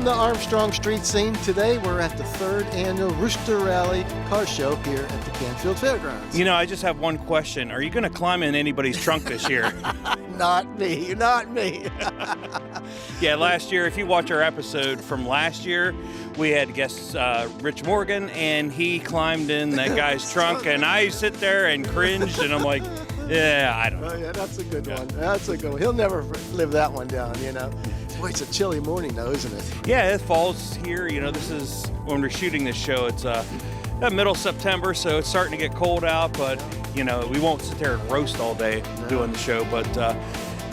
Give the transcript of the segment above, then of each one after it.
From the Armstrong street scene, today we're at the 3rd annual Rooster Rally car show here at the Canfield Fairgrounds. You know, I just have one question. Are you going to climb in anybody's trunk this year? Not me, not me. Yeah, last year, if you watch our episode from last year, we had guest Rich Morgan, and he climbed in that guy's trunk, and I sit there and cringed, and I'm like, yeah, I don't know. Oh, yeah, that's a good one. That's a good one. He'll never live that one down, you know. Boy, it's a chilly morning, though, isn't it? Yeah, it falls here. You know, this is when we're shooting this show. It's middle September, so it's starting to get cold out. But you know, we won't sit there and roast all day doing the show. But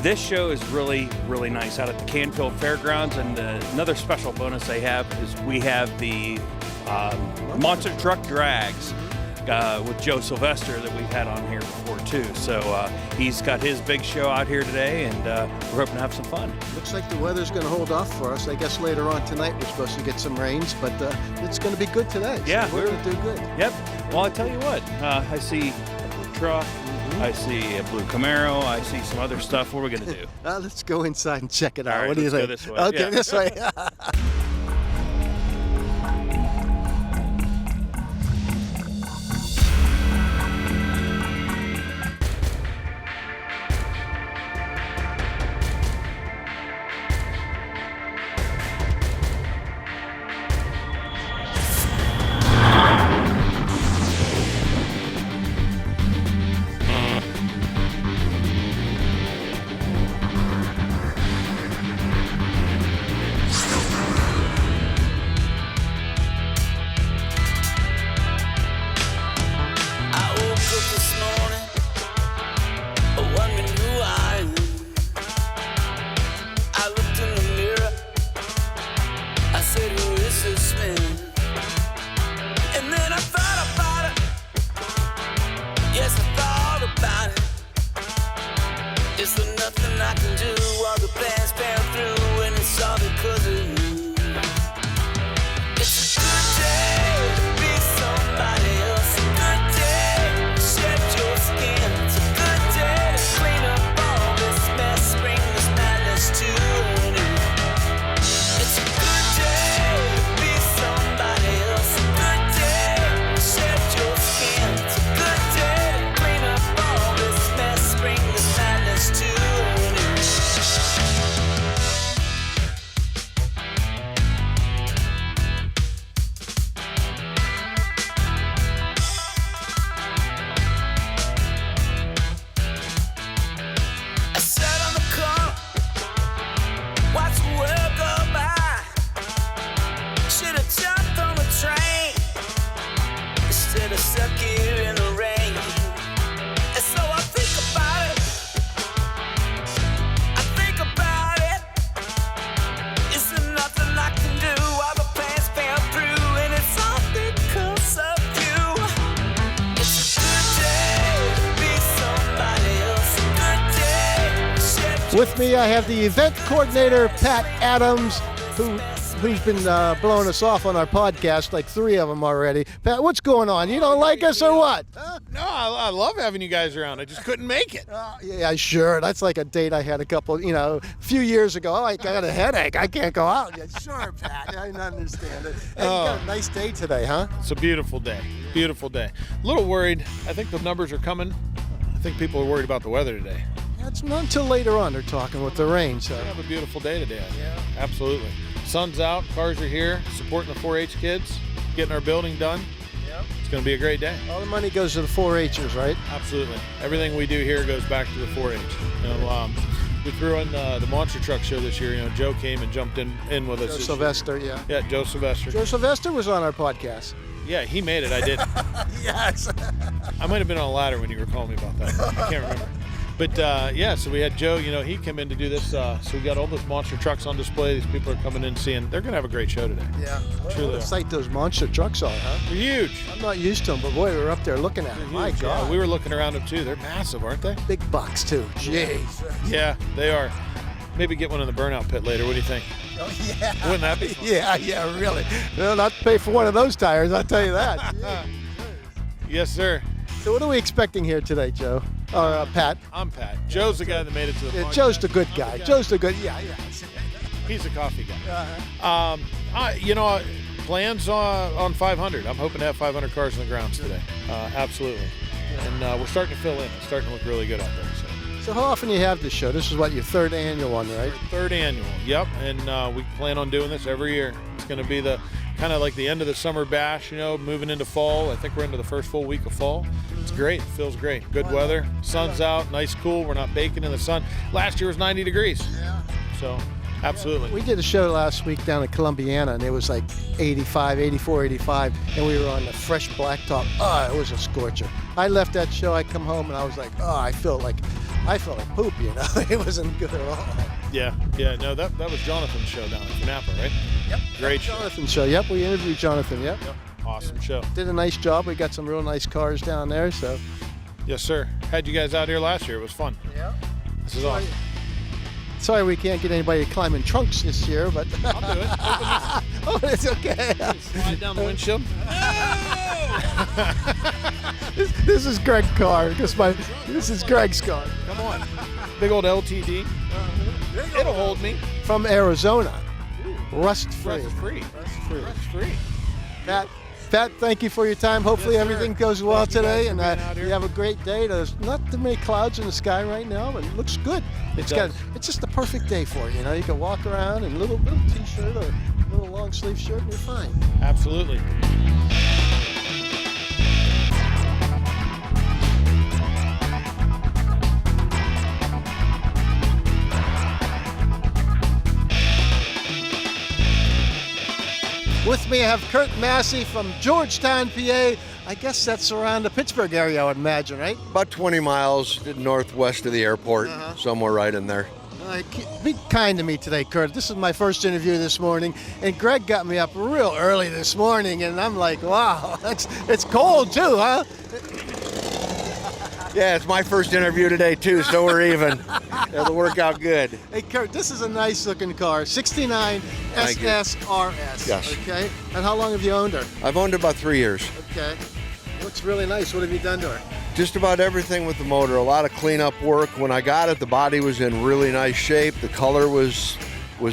this show is really, really nice out at the Canfield Fairgrounds. And another special bonus they have is we have the Monster Truck Drags with Joe Sylvester that we've had on here before too. So he's got his big show out here today, and we're hoping to have some fun. Looks like the weather's going to hold off for us. I guess later on tonight we're supposed to get some rains, but it's going to be good today. Yeah, so we're going to do good. Yep. Well, I tell you what, I see a blue truck, I see a blue Camaro, I see some other stuff. What are we going to do? Let's go inside and check it out. All right, what do you think? Go this way. Okay, yeah. this way. With me, I have the event coordinator, Pat Adams, who's been blowing us off on our podcast, like 3 of them already. Pat, what's going on? You don't like us or what? Huh? No, I love having you guys around. I just couldn't make it. Yeah, sure. That's like a date I had a few years ago. Oh, I got a headache. I can't go out. Yeah, sure, Pat. I understand it. Hey, you got a nice day today, huh? It's a beautiful day. Beautiful day. A little worried. I think the numbers are coming. I think people are worried about the weather today. It's not until later on they're talking with the rain. So we have a beautiful day today. Yeah. Absolutely. Sun's out, cars are here, supporting the 4-H kids, getting our building done. Yep. It's going to be a great day. All the money goes to the 4-Hers, right? Absolutely. Everything we do here goes back to the 4-H. You know, we threw in the Monster Truck Show this year. You know, Joe came and jumped in with us. Joe Sylvester, yeah. Yeah, Joe Sylvester. Joe Sylvester was on our podcast. Yeah, he made it. I didn't. Yes. I might have been on a ladder when you were calling me about that. I can't remember. But yeah, so we had Joe, you know, he came in to do this. So we got all those monster trucks on display. These people are coming in seeing. They're going to have a great show today. Yeah. Truly. What a sight those monster trucks are, huh? They're huge. I'm not used to them, but boy, we were up there looking at them. My God. Yeah, we were looking around them too. They're massive, aren't they? Big bucks too. Jeez. Yeah, they are. Maybe get one in the burnout pit later. What do you think? Oh, yeah. Wouldn't that be fun? Yeah, really. Well, not pay for one of those tires, I'll tell you that. Yes, sir. So what are we expecting here today, Joe? Or Pat? I'm Pat. Joe's the guy that made it to the Joe's the good guy. Joe's the good, yeah. He's a coffee guy. Plans on 500. I'm hoping to have 500 cars in the grounds today. Absolutely. And we're starting to fill in. It's starting to look really good out there. So how often do you have this show? This is what, your third annual one, right? Third annual, yep. And we plan on doing this every year. It's going to be the kind of like the end of the summer bash, moving into fall. I think we're into the first full week of fall. It's great. It feels great. Good weather. Sun's out. Nice, cool. We're not baking in the sun. Last year was 90 degrees. Yeah. So, absolutely. We did a show last week down at Columbiana, and it was like 85, 84, 85, and we were on the fresh blacktop. Oh, it was a scorcher. I left that show. I come home, and I was like, oh, I felt like poop, It wasn't good at all. Yeah. No, that was Jonathan's show down at Napa, right? Yep. Great show. Jonathan's show. Yep, we interviewed Jonathan. Yep. Awesome show. Did a nice job. We got some real nice cars down there. So. Yes, sir. Had you guys out here last year. It was fun. Yeah. This is awesome. Sorry we can't get anybody to climb in trunks this year, but. I'll do it. Oh, it's okay. Slide down the windshield. This is Greg's car. This is Greg's car. Come on. Big old LTD. It'll hold me. From Arizona. Rust-free. Rust-free. Pat, thank you for your time. Hopefully everything goes well today, and you you have a great day. There's not too many clouds in the sky right now, but it looks good. It's just the perfect day for it. You can walk around in a little t-shirt or a little long sleeve shirt, and you're fine. Absolutely. With me, I have Kurt Massey from Georgetown, PA. I guess that's around the Pittsburgh area, I would imagine, right? About 20 miles northwest of the airport, somewhere right in there. Be kind to me today, Kurt. This is my first interview this morning, and Greg got me up real early this morning, and I'm like, wow, it's cold too, huh? Yeah, it's my first interview today too, so we're even. It'll work out good. Hey, Kurt, this is a nice looking car, 69 Thank you. SSRS. Yes. Okay. And how long have you owned her? I've owned it about 3 years. Okay. Looks really nice. What have you done to her? Just about everything with the motor. A lot of cleanup work. When I got it, the body was in really nice shape. The color was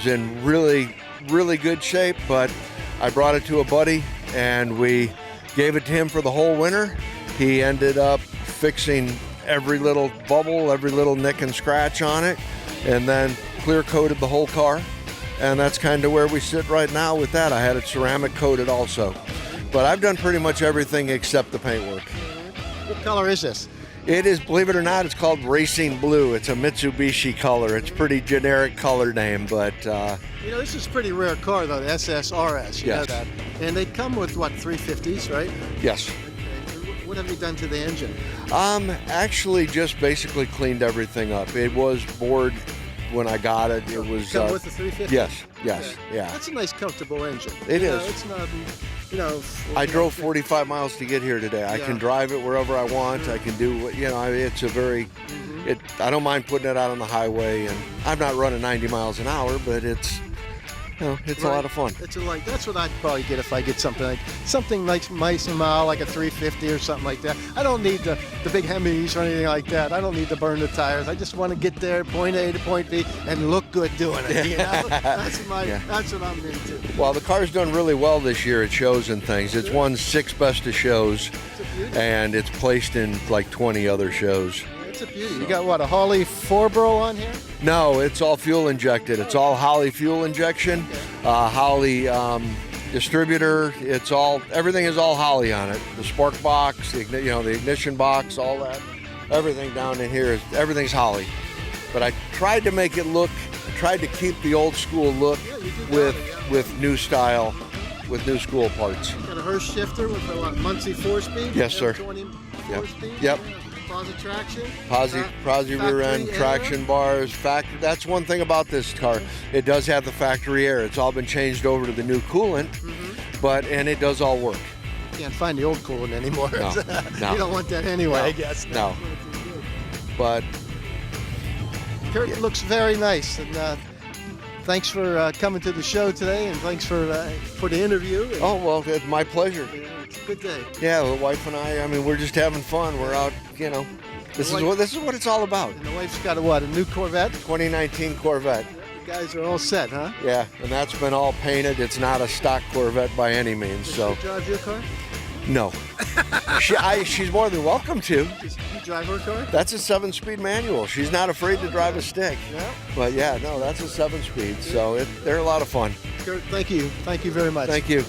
in really, really good shape, but I brought it to a buddy and we gave it to him for the whole winter. He ended up fixing every little bubble, every little nick and scratch on it, and then clear coated the whole car. And that's kind of where we sit right now with that. I had it ceramic coated also. But I've done pretty much everything except the paintwork. What color is this? It is, believe it or not, it's called Racing Blue. It's a Mitsubishi color. It's a pretty generic color name, but... this is a pretty rare car, though, the SSRS. You know that. And they come with, 350s, right? Yes. Okay. What have you done to the engine? Actually just basically cleaned everything up. It was bored when I got it. It was... Come with the 350? Yes, yeah. That's a nice, comfortable engine. It is. It's not, I drove 45 miles to get here today. I can drive it wherever I want. I can do, it's a very... I don't mind putting it out on the highway, and I'm not running 90 miles an hour, but it's... it's a lot of fun. That's what I'd probably get if I get something like nice and mild, like a 350 or something like that. I don't need the big Hemis or anything like that. I don't need to burn the tires. I just want to get there, point A to point B, and look good doing it. That's what I'm into. Well, the car's done really well this year at shows and things. It's won 6 best of shows, and it's placed in like 20 other shows. It's a beauty. You got a Holley 4-bro on here? No, it's all fuel injected. It's all Holley fuel injection, Holley distributor. Everything is all Holley on it. The spark box, the ignition box, all that. Everything down in here everything's Holley. But I tried to make it tried to keep the old school look with new style, with new school parts. Got a Hurst shifter with a Muncie 4-speed? Yes, sir. 20 4-speed? Yep. Posi traction? Posi rear end, traction bars. That's one thing about this car. It does have the factory air. It's all been changed over to the new coolant, and it does all work. You can't find the old coolant anymore. No. You don't want that anyway, I guess. No. But Kurt looks very nice, and thanks for coming to the show today, and thanks for the interview. It's my pleasure. It's a good day. Yeah, the wife and I mean, we're just having fun. We're out, this is what it's all about. And the wife's got a new Corvette? 2019 Corvette. guys are all set, huh? Yeah, and that's been all painted. It's not a stock Corvette by any means. Does So she drive your car? no, she's more than welcome to. Does you drive her car? That's a 7-speed manual. She's not afraid to drive a stick. Yeah. But yeah, no, that's a 7-speed. So they're a lot of fun. Kurt, thank you. Thank you very much. Thank you.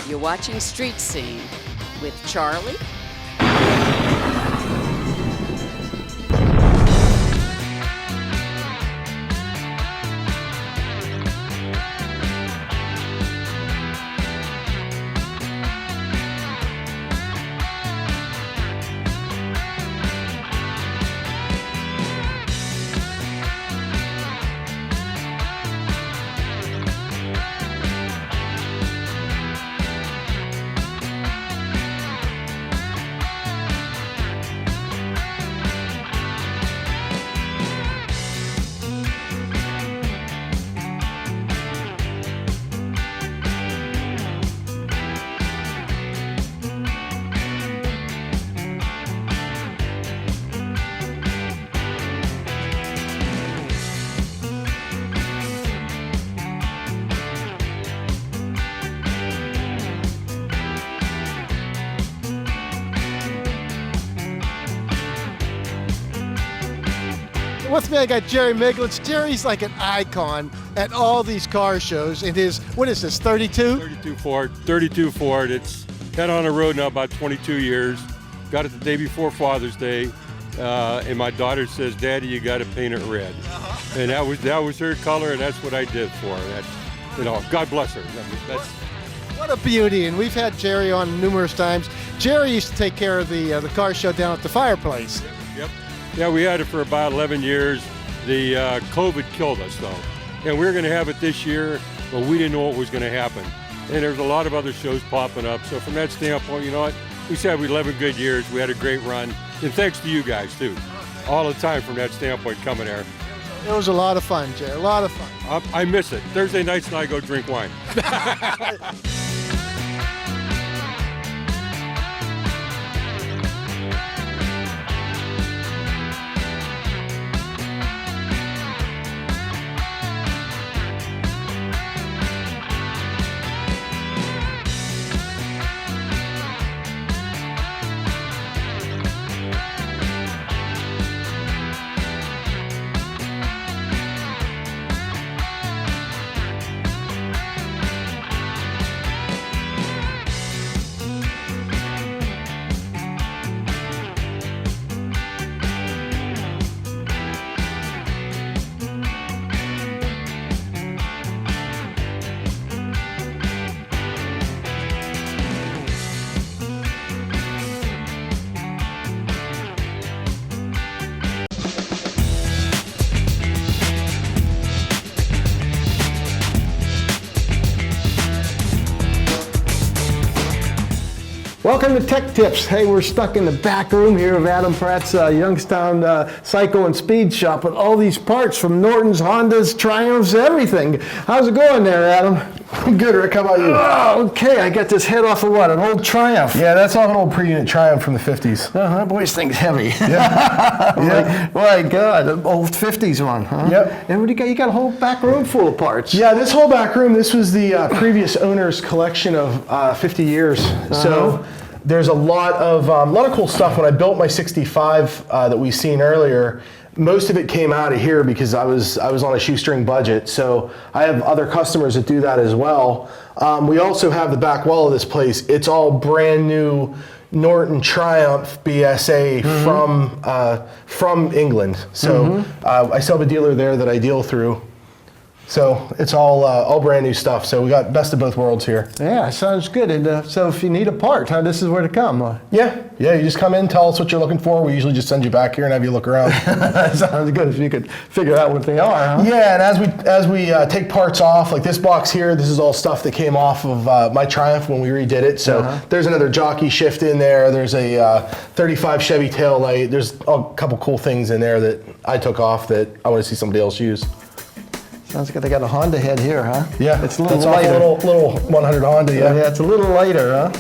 You're watching Street Scene with Charlie. With me, I got Jerry Miglitz. Jerry's like an icon at all these car shows. And his, what is this, 32? 32 Ford. It's had on the road now about 22 years. Got it the day before Father's Day. And my daughter says, Daddy, you got to paint it red. And that was her color, and that's what I did for her. That's, God bless her. That's, What a beauty. And we've had Jerry on numerous times. Jerry used to take care of the car show down at the fireplace. Yep. Yeah, we had it for about 11 years. The COVID killed us, though. And we were going to have it this year, but we didn't know what was going to happen. And there's a lot of other shows popping up. So from that standpoint, you know what? We said 11 good years. We had a great run. And thanks to you guys, too. All the time from that standpoint coming there. It was a lot of fun, Jerry. A lot of fun. I miss it. Thursday nights and I go drink wine. Welcome to Tech Tips. Hey, we're stuck in the back room here of Adam Pratt's Youngstown Cycle and Speed Shop with all these parts from Nortons, Hondas, Triumphs, everything. How's it going there, Adam? Good, Rick. How about you? Oh, okay. I got this head off of what? An old Triumph. Yeah, that's off an old pre-unit Triumph from the 50s. That boy's thing's heavy. Yeah. Yeah. My God, an old 50s one, huh? Yep. And what do you got? You got a whole back room full of parts. Yeah, this whole back room, this was the previous owner's collection of 50 years. So there's a lot of cool stuff. When I built my 65 that we seen earlier, most of it came out of here because I was on a shoestring budget. So I have other customers that do that as well. We also have the back wall of this place. It's all brand new Norton Triumph BSA from England. So I still have a dealer there that I deal through. So it's all brand new stuff. So we got best of both worlds here. Yeah, sounds good. And so if you need a part, this is where to come. Yeah, you just come in, tell us what you're looking for. We usually just send you back here and have you look around. That sounds good if you could figure out what they are, huh? Yeah, and as we take parts off, like this box here, this is all stuff that came off of my Triumph when we redid it. So there's another jockey shift in there. There's a 35 Chevy tail light. There's a couple cool things in there that I took off that I want to see somebody else use. Sounds like they got a Honda head here, huh? Yeah, It's a little that's lighter. a little 100 Honda, yeah. Yeah, it's a little lighter, huh?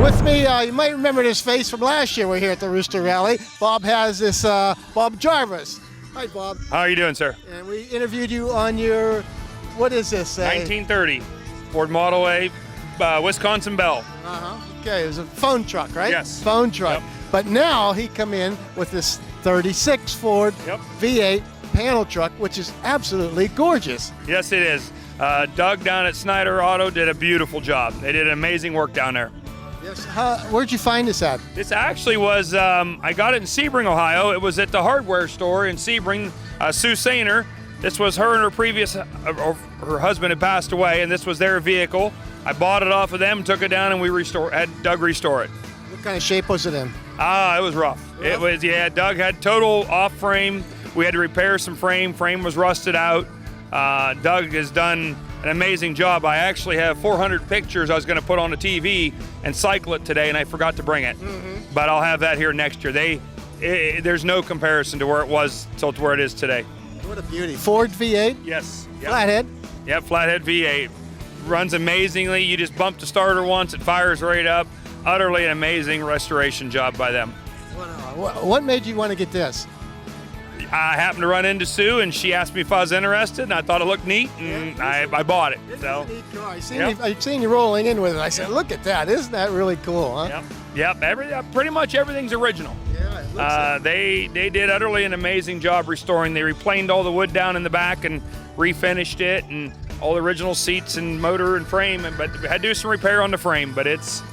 With me, you might remember this face from last year. We're here at the Rooster Rally. Bob has this, Bob Jarvis. Hi, Bob. How are you doing, sir? And we interviewed you on your, what is this? 1930 Ford Model A, Wisconsin Bell. Okay, it was a phone truck, right? Yes. Phone truck. Yep. But now he come in with this 36 Ford Yep. V8 panel truck, which is absolutely gorgeous. Yes, it is. Doug down at Snyder Auto did a beautiful job. They did amazing work down there. Yes. Where'd you find this at? This actually was, I got it in Sebring, Ohio. It was at the hardware store in Sebring. Sue Sainer. This was her and her previous, her husband had passed away, and this was their vehicle. I bought it off of them, took it down, and we had Doug restore it. What kind of shape was it in? It was rough. It was, yeah, Doug had total off frame. We had to repair some frame. Frame was rusted out. Doug has done an amazing job. I actually have 400 pictures I was going to put on the TV and cycle it today, and I forgot to bring it. But I'll have that here next year. There's no comparison to where it was to where it is today. What a beauty. Ford V8? Yes. Yep. Flathead? Yep, flathead V8. Runs amazingly. You just bump the starter once, it fires right up. Utterly an amazing restoration job by them. What made you want to get this? I happened to run into Sue, and she asked me if I was interested, and I thought it looked neat, and I bought it. So, I've seen you rolling in with it. I said, look at that. Isn't that really cool, huh? Yep. Pretty much everything's original. Yeah, it looks They did utterly an amazing job restoring. They replaned all the wood down in the back and refinished it, and all the original seats and motor and frame, but had to do some repair on the frame, but it's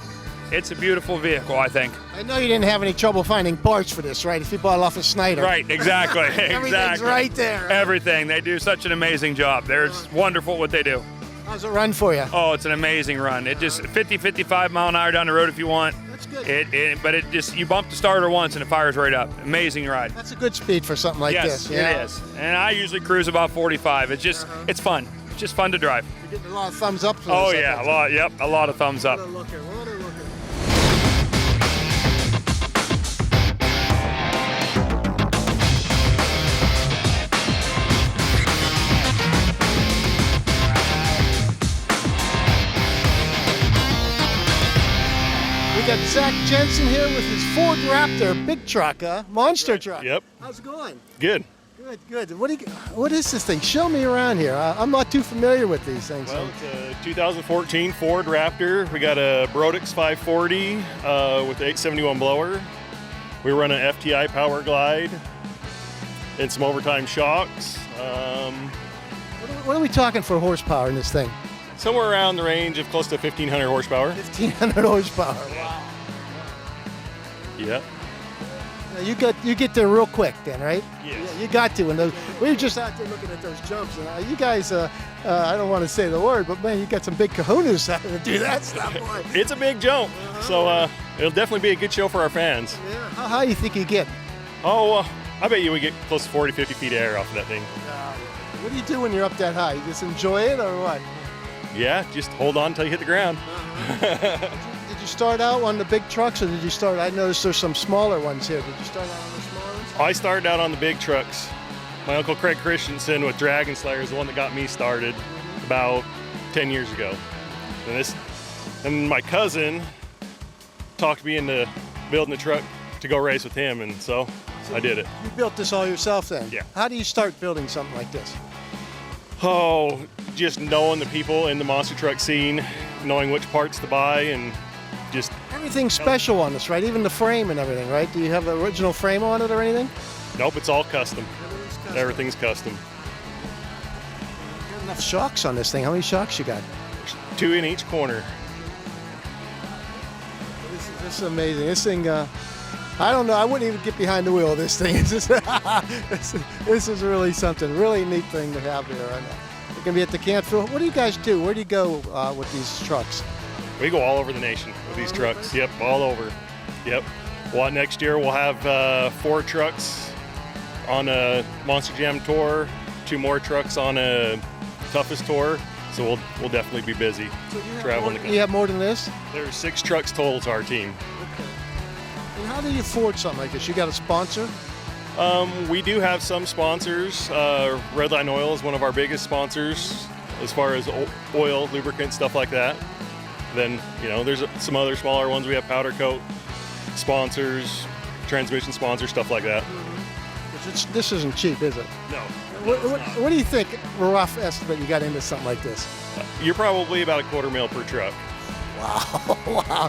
a beautiful vehicle, I think. I know you didn't have any trouble finding parts for this, right? If you bought it off of Snyder. Right, exactly. Everything's right there. Right? Everything. They do such an amazing job. They're wonderful what they do. How's it run for you? Oh, it's an amazing run. It just 50, 55 mile an hour down the road if you want. That's good. But it just, you bump the starter once and it fires right up. Amazing ride. That's a good speed for something like this. Yes, it is. And I usually cruise about 45. It's just, it's fun. It's just fun to drive. You're getting a lot of thumbs up for Oh this. yeah, a lot of thumbs up. What a looker. We got Zach Jensen here with his Ford Raptor big truck, monster truck. Yep. How's it going? Good. Good. What is this thing? Show me around here. I'm not too familiar with these things. Well, it's a 2014 Ford Raptor. We got a Brodix 540 with the 871 blower. We run an FTI Power Glide and some overtime shocks. What are we talking for horsepower in this thing? Somewhere around the range of close to 1,500 horsepower. 1,500 horsepower. Wow. Yep. Now you get there real quick then, right? Yes. Yeah, you got to. And we were just out there looking at those jumps, and you guys, I don't want to say the word, but man, you got some big kahunas out to do that stuff, boy. It's a big jump, so it'll definitely be a good show for our fans. Yeah. How high you think you get? Oh, I bet you we get close to 40, 50 feet of air off of that thing. What do you do when you're up that high? You just enjoy it or what? Yeah, just hold on until you hit the ground. Did you start out on the big trucks, or did you start? I noticed there's some smaller ones here. Did you start out on the smaller ones? I started out on the big trucks. My uncle Craig Christensen with Dragon Slayer is the one that got me started about 10 years ago. And my cousin talked me into building a truck to go race with him, and so I did it. You built this all yourself then? Yeah. How do you start building something like this? Oh, just knowing the people in the monster truck scene, knowing which parts to buy, and just... Everything's special on this, right? Even the frame and everything, right? Do you have the original frame on it or anything? Nope, it's all custom. Everything's custom. You got enough shocks on this thing. How many shocks you got? 2 in each corner. This is amazing. This thing, I don't know. I wouldn't even get behind the wheel of this thing. It's just, this is really something. Really neat thing to have here. You're going to be at the Canfield. What do you guys do? Where do you go with these trucks? We go all over the nation with these trucks. Yep, all over. Yep. Well, next year we'll have 4 trucks on a Monster Jam tour, 2 more trucks on a Toughest tour, So we'll definitely be busy traveling. You have more than this? There's 6 trucks total to our team. Okay. And how do you afford something like this? You got a sponsor? We do have some sponsors. Redline Oil is one of our biggest sponsors as far as oil, lubricant, stuff like that. Then, there's some other smaller ones. We have Powder Coat sponsors, transmission sponsors, stuff like that. This isn't cheap, is it? No. What do you think, rough estimate, you got into something like this? You're probably about $250,000 per truck. Wow.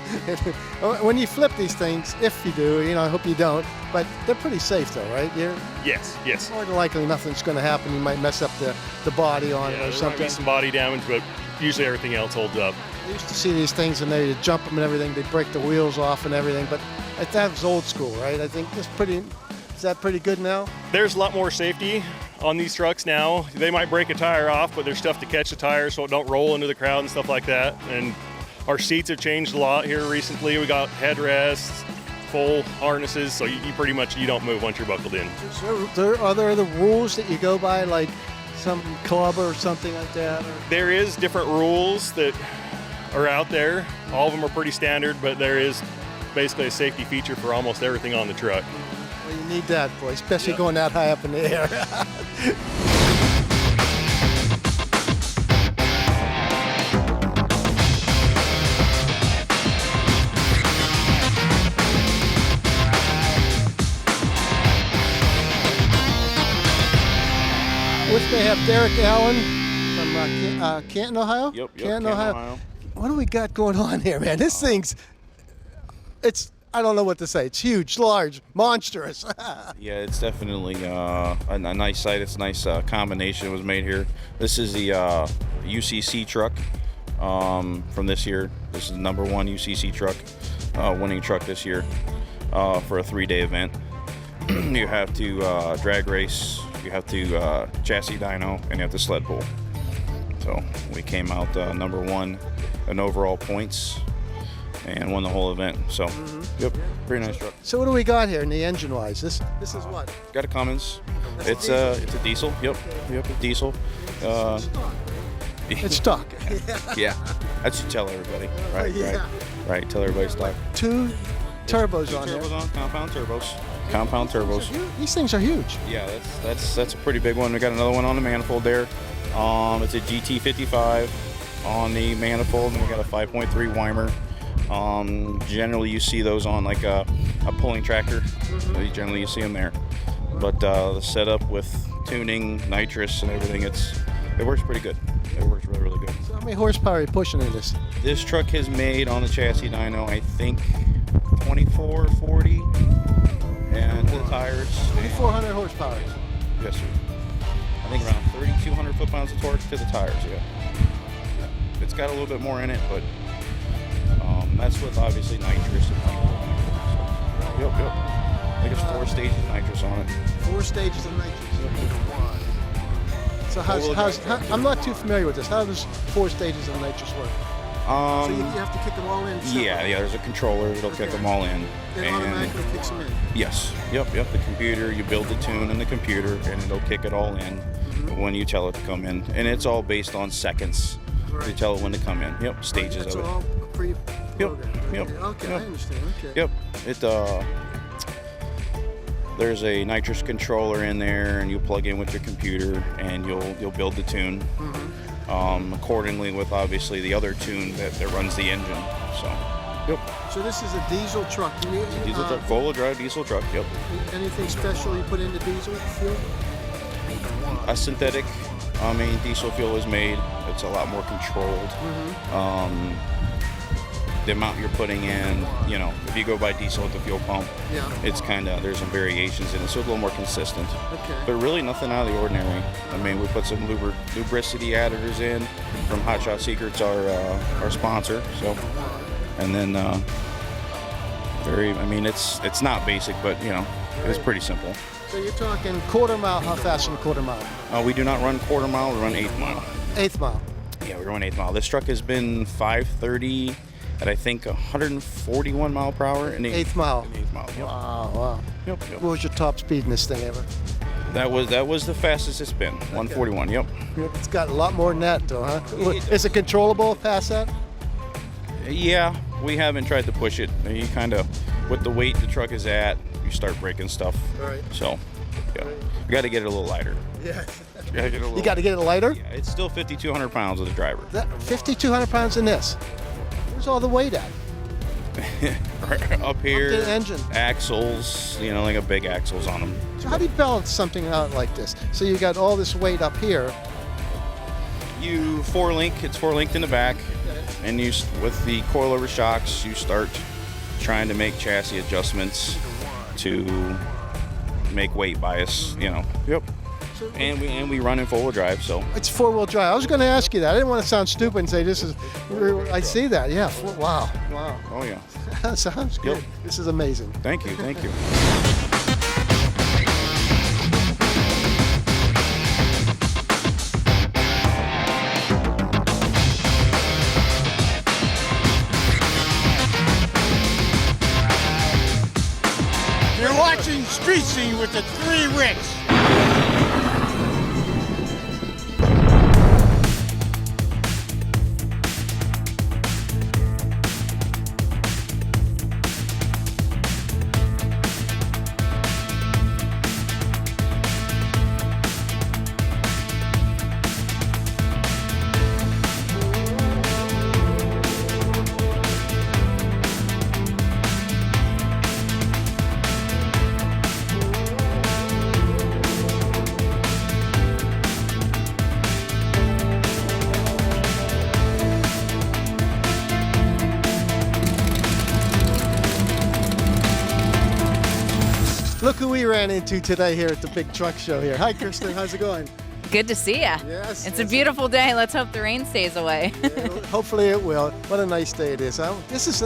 When you flip these things, if you do, I hope you don't, but they're pretty safe though, right? Yes. More than likely nothing's going to happen. You might mess up the body on it or There something. might be some body damage, but usually everything else holds up. I used to see these things and they jump them and everything. They break the wheels off and everything, but that was old school, right? I think is that pretty good now? There's a lot more safety on these trucks now. They might break a tire off, but there's stuff to catch the tire so it don't roll into the crowd and stuff like that. And our seats have changed a lot here recently. We got headrests, full harnesses, so you pretty much don't move once you're buckled in. Are there other rules that you go by, like some club or something like that? Or? There is different rules that are out there. All of them are pretty standard, but there is basically a safety feature for almost everything on the truck. Well, you need that, boy, especially going that high up in the air. With me, I have Derek Allen from Canton, Ohio? Yep, Canton, Ohio. What do we got going on here, man? This thing's, I don't know what to say. It's huge, large, monstrous. Yeah, it's definitely a nice sight. It's a nice combination was made here. This is the UCC truck from this year. This is the #1 UCC truck, winning truck this year for a 3-day event. You have to drag race, you have to chassis dyno, and you have to sled pull. So we came out #1 in overall points and won the whole event. So, Yep, pretty nice truck. So what do we got here in the engine-wise? This is what? Got a Cummins. It's a diesel. Yep, a diesel. It's stock. Yeah, that should tell everybody. Right, Yeah. right. Tell everybody stock. 2 turbos on there. Turbos on, compound turbos. Compound turbos. These things are huge. Yeah, that's a pretty big one. We got another one on the manifold there. It's a GT55 on the manifold, and we got a 5.3 Weimer. Generally you see those on like a pulling tractor. Generally you see them there. But the setup with tuning, nitrous, and everything, it works pretty good. It works really, really good. So how many horsepower are you pushing in this? This truck has made on the chassis dyno, I think 24, 40, and the tires. 2,400 horsepower. Yes, sir. I think around 3,200 foot-pounds of torque to the tires, yeah. It's got a little bit more in it, but that's with obviously nitrous. Yep. I think it's 4 stages of nitrous on it. 4 stages of nitrous. So how's I'm not too familiar with this. How does 4 stages of nitrous work? So you have to kick them all in? Yeah, there's a controller that'll kick them all in. It automatically kicks them in? Yes. Yep. The computer, you build the tune in the computer, and it'll kick it all in when you tell it to come in. And it's all based on seconds. Right. You tell it when to come in. Yep, stages That's of it. all pre-programmed. Yep. Okay, I understand. Okay. Yep. There's a nitrous controller in there, and you plug in with your computer, and you'll build the tune accordingly with obviously the other tune that runs the engine. So. Yep. So this is a diesel truck. Diesel truck, four-wheel drive diesel truck. Yep. Anything special you put into diesel fuel? A synthetic diesel fuel is made. It's a lot more controlled. The amount you're putting in, if you go by diesel at the fuel pump, it's there's some variations in it, so it's a little more consistent. Okay. But really nothing out of the ordinary. We put some lubricity additives in from Hot Shot Secrets, our sponsor. So, and then it's not basic, but it's pretty simple. So you're talking quarter mile. How fast in a quarter mile? We do not run quarter mile. We run 1/8 mile. 1/8 mile. Yeah, we run 1/8 mile. This truck has been 530 at I think 141 mile per hour in the 1/8 mile. 1/8 mile. Yep. Wow. Yep. What was your top speed in this thing ever? That was the fastest it's been. 141. Yep. It's got a lot more than that, though, huh? Is it controllable past that? Yeah, we haven't tried to push it. You kind of, with the weight the truck is at, you start breaking stuff. Right. So, yeah, you got to get it a little lighter. Yeah. You got to get it lighter? Yeah, it's still 5,200 pounds with the driver. 5,200 pounds in this. Where's all the weight at? Up here, the engine. axles, like a big axles on them. So how do you balance something out like this? So you got all this weight up here. You it's 4-linked in the back, and with the coilover shocks, you start trying to make chassis adjustments to make weight bias, Yep. And we run in 4-wheel drive, so. It's 4-wheel drive. I was going to ask you that. I didn't want to sound stupid and say this is. I see that. Yeah. Wow. Oh yeah. Sounds good. Yep. This is amazing. Thank you. You're watching Street Scene with the 3 Ricks. Look who we ran into today here at the big truck show here. Hi, Kristen. How's it going? Good to see you. Yes. It's a beautiful day. Let's hope the rain stays away. Hopefully it will. What a nice day it is. This is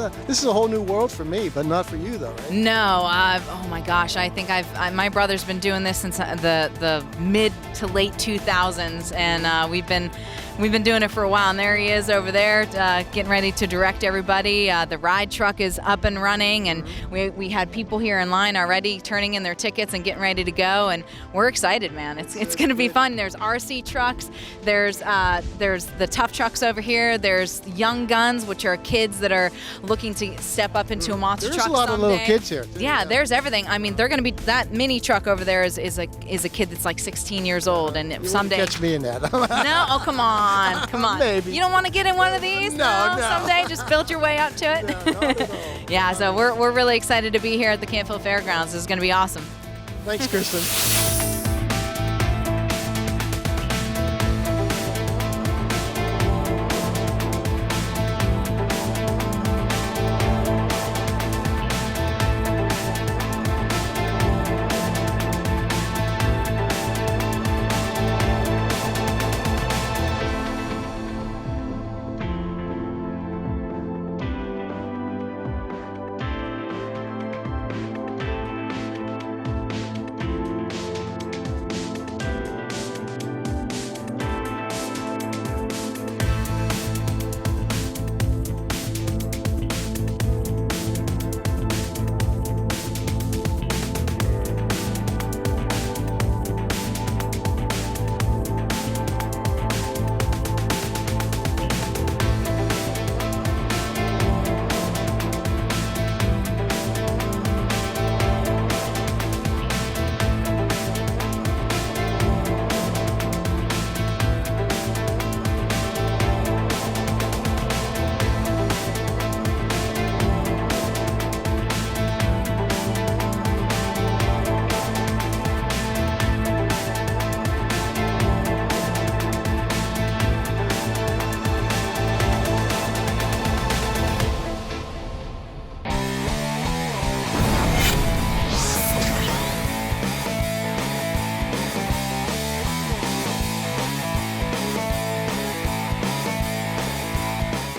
a whole new world for me, but not for you though, right? No, oh my gosh, I think my brother's been doing this since the mid to late 2000s, and we've been doing it for a while. And there he is over there, getting ready to direct everybody. The ride truck is up and running, and we had people here in line already turning in their tickets and getting ready to go. And we're excited, man. It's going to be fun. There's RC trucks. There's the tough trucks over here. There's young guns, which are kids that are looking to step up into a monster truck someday. There's a lot of little kids here. Yeah, there's everything. I mean, they're going to be that mini truck over there is a kid that's like 16 years old, and You someday. wouldn't catch me in that. No, oh come on, come on. Maybe. You don't want to get in one of these? No. Someday, just build your way up to it. No, not at all. Yeah, so we're really excited to be here at the Canfield Fairgrounds. This is going to be awesome. Thanks, Kristen.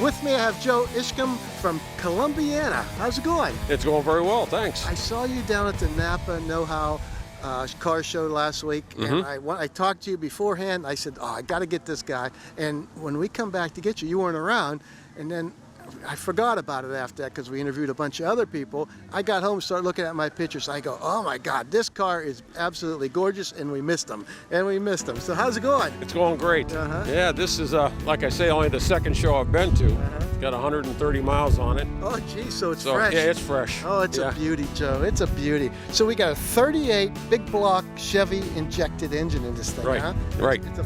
With me, I have Joe Ishcombe from Columbiana. How's it going? It's going very well, thanks. I saw you down at the Napa Know-How car show last week, and I talked to you beforehand. I said, I got to get this guy. And when we come back to get you, you weren't around. And then I forgot about it after that because we interviewed a bunch of other people. I got home, started looking at my pictures. I go, oh my God, this car is absolutely gorgeous, and we missed them. So how's it going? It's going great. Yeah, this is, like I say, only the second show I've been to. It's got 130 miles on it. Oh, geez, so it's fresh. Yeah, it's fresh. Oh, it's a beauty, Joe. It's a beauty. So we got a 38 big block Chevy injected engine in this thing, Right, huh? right. It's a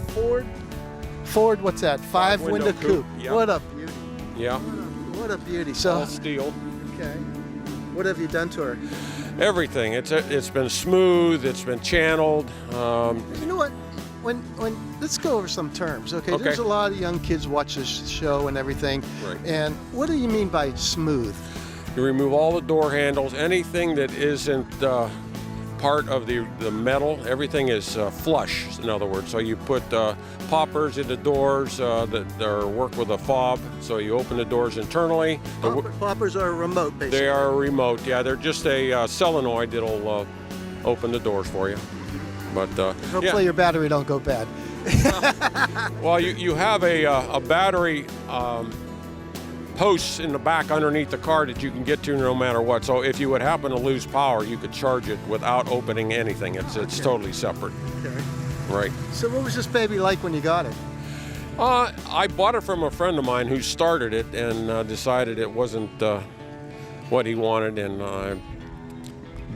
Ford, what's that? Five-window coupe. Yeah. What a beauty. Yeah. What a beauty. So, All steel. okay. What have you done to her? Everything. It's been smooth. It's been channeled. You know what? When let's go over some terms, okay? Okay. There's a lot of young kids watch this show and everything. Right. And what do you mean by smooth? You remove all the door handles, anything that isn't part of the metal, everything is flush, in other words. So you put poppers in the doors that are work with a fob, so you open the doors internally. Poppers are remote, basically. They are remote, yeah. They're just a solenoid that'll open the doors for you. But Hopefully your battery don't go bad. Well, you have a battery posts in the back underneath the car that you can get to no matter what. So if you would happen to lose power, you could charge it without opening anything. It's totally separate. Okay. Right. So what was this baby like when you got it? I bought it from a friend of mine who started it and decided it wasn't what he wanted, and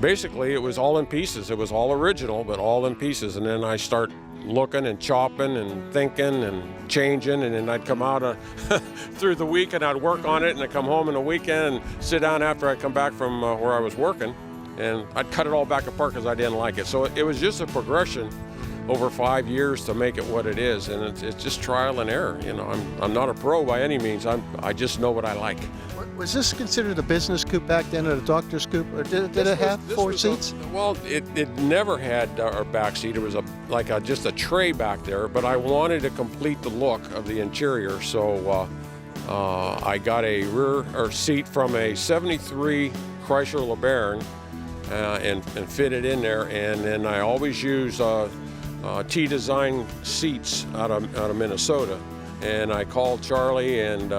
basically it was all in pieces. It was all original, but all in pieces. And then I start looking and chopping and thinking and changing, and then I'd come out through the week and I'd work on it, and I'd come home in the weekend and sit down after I come back from where I was working, and I'd cut it all back apart because I didn't like it. So it was just a progression over 5 years to make it what it is, and it's just trial and error. You know, I'm not a pro by any means. I just know what I like. Was this considered a business coupe back then, or a doctor's coupe, or did it have four seats? Well, it never had our back seat. It was just a tray back there, but I wanted to complete the look of the interior, so I got a rear seat from a '73 Chrysler LeBaron and fit it in there, and then I always use T-Design seats out of Minnesota, and I called Charlie and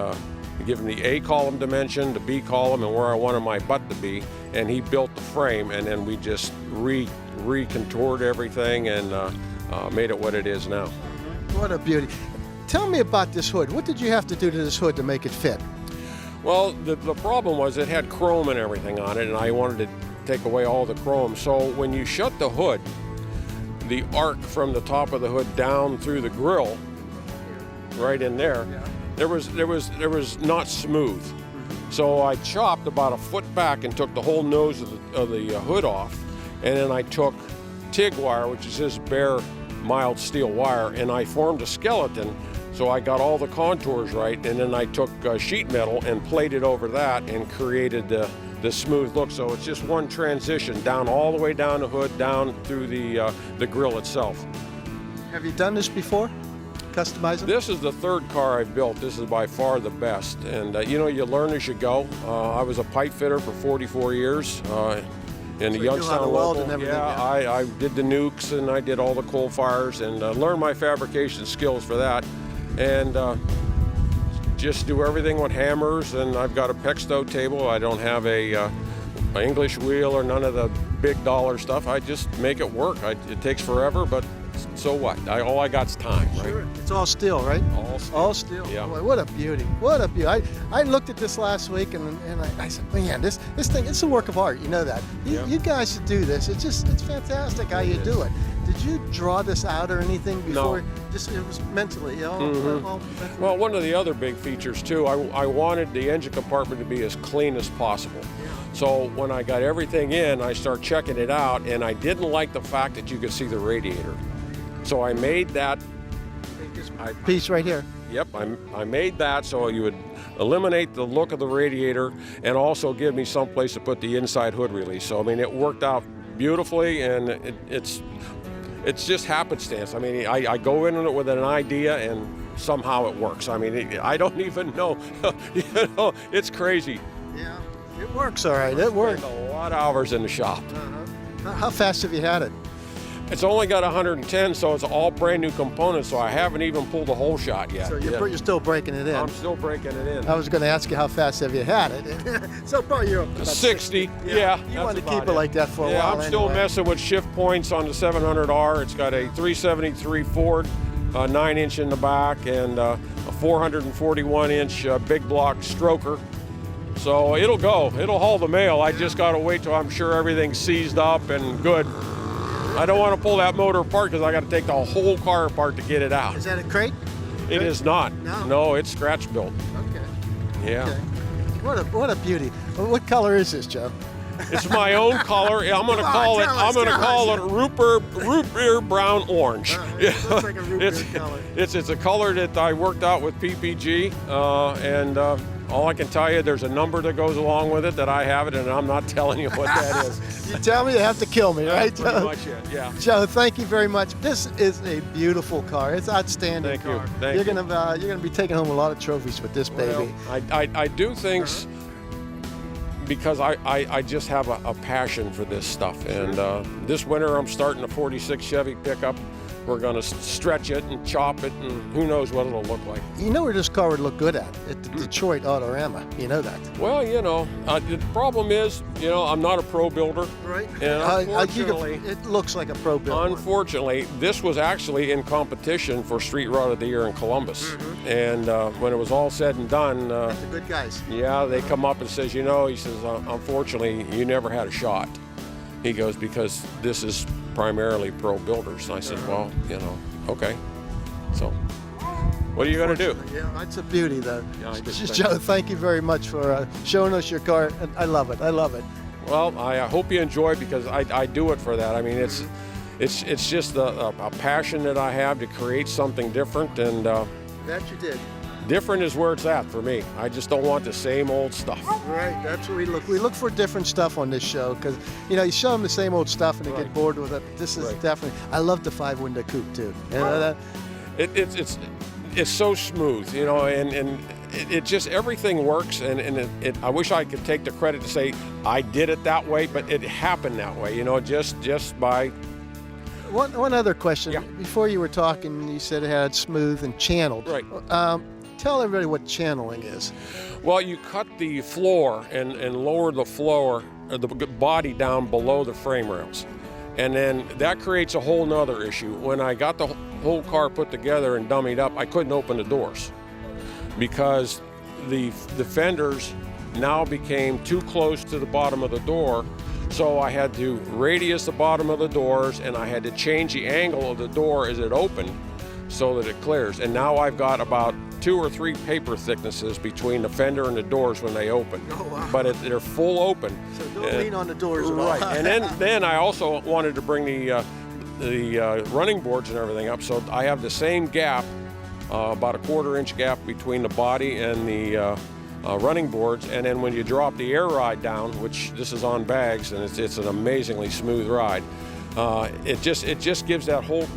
give him the A column dimension, the B column, and where I wanted my butt to be, and he built the frame, and then we just recontoured everything and made it what it is now. What a beauty. Tell me about this hood. What did you have to do to this hood to make it fit? Well, the problem was it had chrome and everything on it, and I wanted to take away all the chrome. So when you shut the hood, the arc from the top of the hood down through the grill, right in there, there was not smooth. So I chopped about a foot back and took the whole nose of the hood off, and then I took TIG wire, which is just bare mild steel wire, and I formed a skeleton. So I got all the contours right, and then I took sheet metal and plated over that and created the smooth look. So it's just one transition down all the way down the hood, down through the grill itself. Have you done this before? Customizing? This is the third car I've built. This is by far the best. And you learn as you go. I was a pipe fitter for 44 years in the Youngstown local. I did the nukes and I did all the coal fires and learned my fabrication skills for that. And just do everything with hammers, and I've got a Pexto table. I don't have a English wheel or none of the big dollar stuff. I just make it work. It takes forever, but so what? All I got's time, right? Sure. It's all steel, right? All steel. All steel. Yeah. Boy, what a beauty. What a beauty. I looked at this last week and I said, man, this thing, it's a work of art. You know that. You guys should do this. It's fantastic how you do it. Did you draw this out or anything before? No. Just it was mentally, all mentally? Well, one of the other big features too, I wanted the engine compartment to be as clean as possible. So when I got everything in, I started checking it out, and I didn't like the fact that you could see the radiator. So I made that piece right here. Yep, I made that so you would eliminate the look of the radiator and also give me some place to put the inside hood release. So I mean, it worked out beautifully, and it's just happenstance. I mean, I go in it with an idea and somehow it works. I mean, I don't even know. It's crazy. Yeah, it works all right. It works. A lot of hours in the shop. How fast have you had it? It's only got 110, so it's all brand new components, so I haven't even pulled a whole shot yet. So you're still breaking it in. I'm still breaking it in. I was going to ask you how fast have you had it. So probably you're up to about 60, yeah. You want to keep it like that for a while. Yeah, I'm still anyway. messing with shift points on the 700R. It's got a 373 Ford, 9-inch in the back, and a 441-inch big block stroker. So it'll go. It'll haul the mail. I just got to wait till I'm sure everything's seized up and good. I don't want to pull that motor apart because I got to take the whole car apart to get it out. Is that a crate? It is not. No, it's scratch built. Okay. Yeah. Okay. What a beauty. What color is this, Joe? It's my own color. I'm going to call it. I'm going to call it root beer brown orange. It looks like a root beer color. It's a color that I worked out with PPG, and all I can tell you, there's a number that goes along with it that I have it, and I'm not telling you what that is. You tell me, you have to kill me, right, Pretty Joe? much it, yeah. Joe, thank you very much. This is a beautiful car. It's outstanding. Thank you. car. Thank you're you. gonna be taking home a lot of trophies with this baby. Well, I do things because I just have a passion for this stuff, and this winter I'm starting a 46 Chevy pickup. We're going to stretch it and chop it, and who knows what it'll look like. You know where this car would look good at the Detroit Autorama. You know that. Well, the problem is, I'm not a pro builder. Right. And unfortunately, it looks like a pro builder. Unfortunately, this was actually in competition for Street Rod of the Year in Columbus. And when it was all said and done, the good guys. Yeah, they come up and says, he says, unfortunately, you never had a shot. He goes, because this is primarily pro builders. And I said, well, okay. So, what are you going to do? Yeah, that's a beauty, though. Yeah, Joe, thank you very much for showing us your car. And I love it. I love it. Well, I hope you enjoy, because I do it for that. I mean, it's just a passion that I have to create something different, and that you did. Different is where it's at for me. I just don't want the same old stuff. Right, that's what we look. We look for different stuff on this show, because you show them the same old stuff and they get bored with it. This is definitely. I love the 5-window coupe too. It's so smooth, and it just, everything works, and I wish I could take the credit to say I did it that way, but it happened that way, just by. One other question. Yeah. Before you were talking, you said it had smooth and channeled. Right. Tell everybody what channeling is. Well, you cut the floor and lower the floor, the body down below the frame rails. And then that creates a whole nother issue. When I got the whole car put together and dummied up, I couldn't open the doors because the fenders now became too close to the bottom of the door. So I had to radius the bottom of the doors, and I had to change the angle of the door as it opened so that it clears. And now I've got about 2 or 3 paper thicknesses between the fender and the doors when they open. Oh, wow. But they're full open. So don't lean on the doors at all. Right. And then I also wanted to bring the running boards and everything up, so I have the same gap, about a 1/4-inch gap between the body and the running boards, and then when you drop the air ride down, which this is on bags, and it's an amazingly smooth ride, it just gives that whole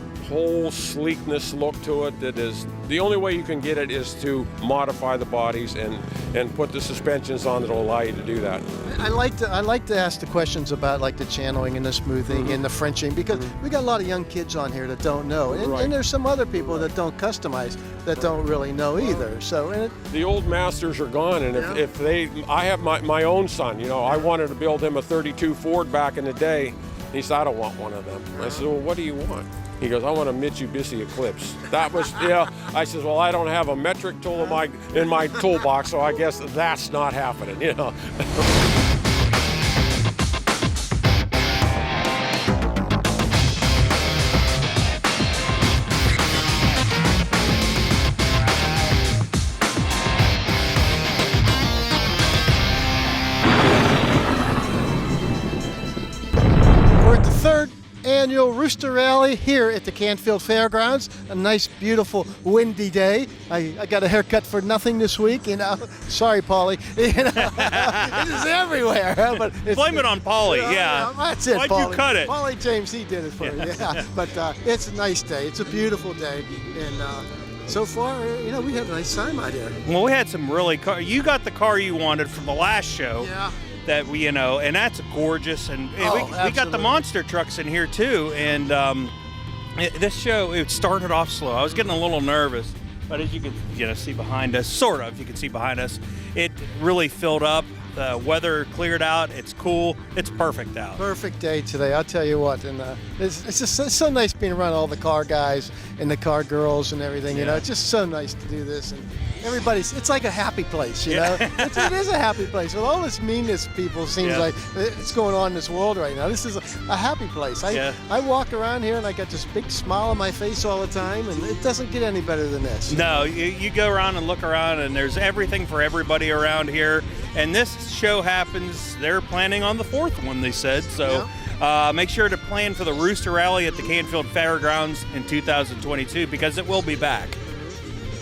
sleekness look to it. That is the only way you can get it is to modify the bodies and put the suspensions on that'll allow you to do that. I like to ask the questions about like the channeling and the smoothing and the Frenching, because we got a lot of young kids on here that don't know, and there's some other people that don't customize that don't really know either. So the old masters are gone, and I have my own son. I wanted to build him a 32 Ford back in the day. He said, I don't want one of them. I said, well, what do you want? He goes, I want a Mitsubishi Eclipse. That was, I said, well, I don't have a metric tool in my toolbox, so I guess that's not happening, We're at the 3rd annual Rooster Rally here at the Canfield Fairgrounds. A nice, beautiful, windy day. I got a haircut for nothing this week. Sorry, Paulie. It is everywhere. But blame it on Paulie. Yeah, that's it. Why'd Paulie. you cut it? Paulie James, he did it for me. Yeah, but it's a nice day. It's a beautiful day, and so far, we had a nice time out here. Well, we had some really you got the car you wanted from the last show. Yeah. that we, and that's gorgeous. And we got the absolutely. monster trucks in here too. And this show, it started off slow. I was getting a little nervous, but as you can see behind us, you can see behind us, it really filled up. The weather cleared out. It's cool. It's perfect out. Perfect day today, I'll tell you what. And it's just so nice being around all the car guys and the car girls and everything. You know, it's just so nice to do this. And it's like a happy place, you know? It is a happy place. With all this meanness, people, seems like it's going on in this world right now. This is a happy place. I walk around here and I got this big smile on my face all the time, and it doesn't get any better than this. No, you go around and look around, and there's everything for everybody around here. And this show happens, they're planning on the 4th one, they said. So make sure to plan for the Rooster Rally at the Canfield Fairgrounds in 2022, because it will be back.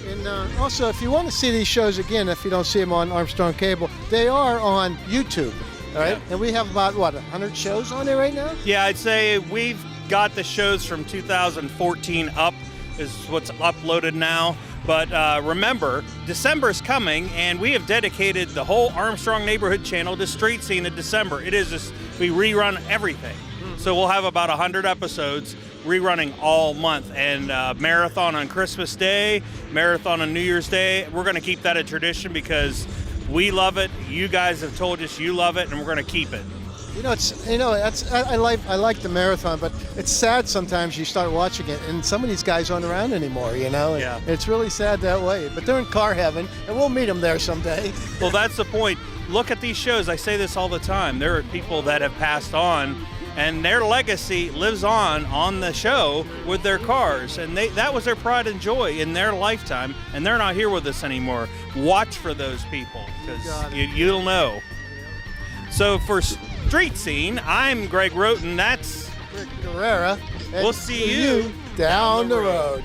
And also, if you want to see these shows again, if you don't see them on Armstrong Cable, they are on YouTube, all right? And we have about, 100 shows on there right now? Yeah, I'd say we've got the shows from 2014 up is what's uploaded now. But remember, December's coming, and we have dedicated the whole Armstrong Neighborhood Channel to Street Scene in December. It is just, we rerun everything. So we'll have about 100 episodes rerunning all month, and marathon on Christmas Day, marathon on New Year's Day. We're going to keep that a tradition because we love it. You guys have told us you love it, and we're going to keep it. I like the marathon, but it's sad sometimes you start watching it and some of these guys aren't around anymore, you know? Yeah. It's really sad that way, but they're in car heaven, and we'll meet them there someday. Well, that's the point. Look at these shows. I say this all the time. There are people that have passed on, and their legacy lives on the show with their cars, and that was their pride and joy in their lifetime, and they're not here with us anymore. Watch for those people, because you'll know. So for Street Scene, I'm Greg Roten. That's Rick Guerrera. We'll see you down the road.